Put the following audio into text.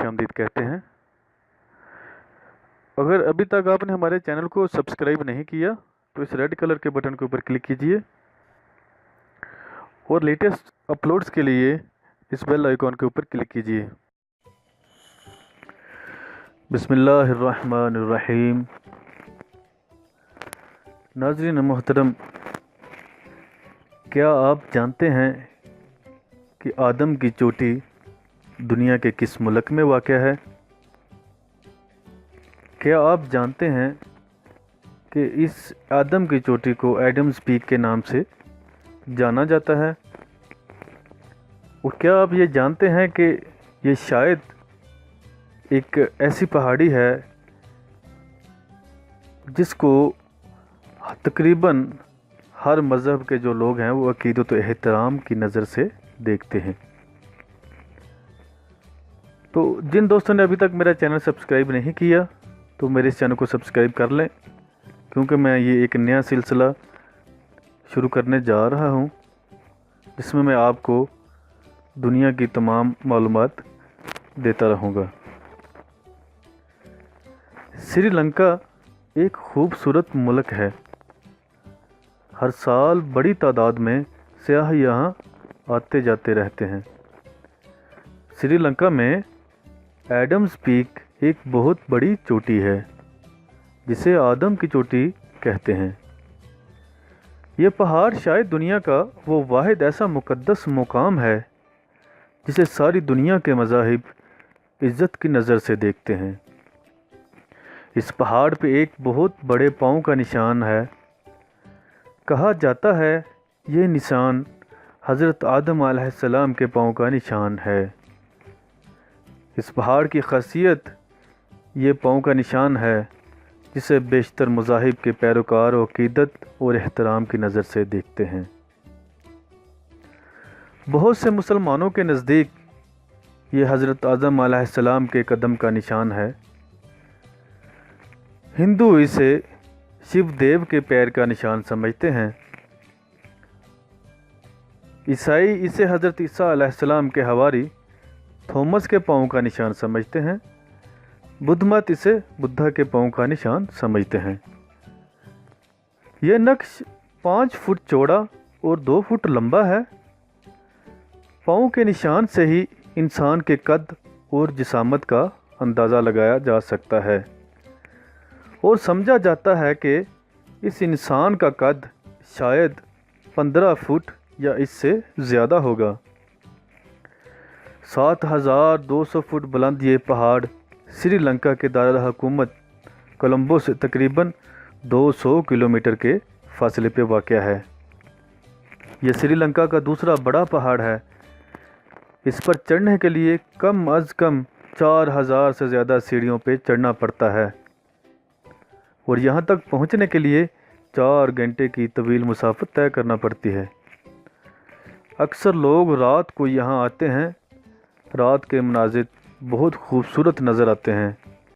खुशामदीद कहते हैं। अगर अभी तक आपने हमारे चैनल को सब्सक्राइब नहीं किया तो इस रेड कलर के बटन के ऊपर क्लिक कीजिए और लेटेस्ट अपलोड्स के लिए इस बेल आइकॉन के ऊपर क्लिक कीजिए। बिस्मिल्लाहिर्रहमानिर्रहीम। नाज़रीन मोहतरम, क्या आप जानते हैं कि आदम की चोटी दुनिया के किस मुल्क में वाक़या है? क्या आप जानते हैं कि इस आदम की चोटी को एडम्स पीक के नाम से जाना जाता है? और क्या आप ये जानते हैं कि ये शायद एक ऐसी पहाड़ी है जिसको तकरीबन हर मज़हब के जो लोग हैं वो अक़ीदत व एहतराम की नज़र से देखते हैं। तो जिन दोस्तों ने अभी तक मेरा चैनल सब्सक्राइब नहीं किया तो मेरे इस चैनल को सब्सक्राइब कर लें, क्योंकि मैं ये एक नया सिलसिला शुरू करने जा रहा हूँ जिसमें मैं आपको दुनिया की तमाम मालूमात देता रहूँगा। श्रीलंका एक खूबसूरत मुल्क है। हर साल बड़ी तादाद में सयाह यहाँ आते जाते रहते हैं। श्रीलंका में एडम्स पीक एक बहुत बड़ी चोटी है जिसे आदम की चोटी कहते हैं। ये पहाड़ शायद दुनिया का वो वाहिद ऐसा मुक़द्दस मुकाम है जिसे सारी दुनिया के मज़ाहिब इज़्ज़त की नज़र से देखते हैं। इस पहाड़ पे एक बहुत बड़े पाँव का निशान है। कहा जाता है ये निशान हज़रत आदम अलैहिस्सलाम के पाँव का निशान है। इस पहाड़ की ख़ासियत ये पाँव का निशान है जिसे बेशतर मज़ाहिब के पैरोकार अक़ीदत और एहतराम की नज़र से देखते हैं। बहुत से मुसलमानों के नज़दीक ये हज़रत आदम अलैहिस्सलाम के कदम का निशान है। हिंदू इसे शिव देव के पैर का निशान समझते हैं। ईसाई इसे हज़रत ईसा अलैहिस्सलाम के हवारी थॉमस के पाँव का निशान समझते हैं। बुद्ध मत इसे बुद्धा के पाँव का निशान समझते हैं। यह नक्श 5 फुट चौड़ा और 2 फुट लंबा है। पाँव के निशान से ही इंसान के कद और जिसामत का अंदाज़ा लगाया जा सकता है और समझा जाता है कि इस इंसान का कद शायद 15 फुट या इससे ज़्यादा होगा। 7200 फुट बुलंद ये पहाड़ श्रीलंका के दारुल हुकूमत कोलंबो से तकरीबन 200 किलोमीटर के फासले पे वाक़या है। यह श्रीलंका का दूसरा बड़ा पहाड़ है। इस पर चढ़ने के लिए कम अज़ कम 4000 से ज़्यादा सीढ़ियों पे चढ़ना पड़ता है और यहाँ तक पहुँचने के लिए 4 घंटे की तवील मुसाफत तय करना पड़ती है। अक्सर लोग रात को यहाँ आते हैं। रात के मनाज़िर बहुत खूबसूरत नज़र आते हैं।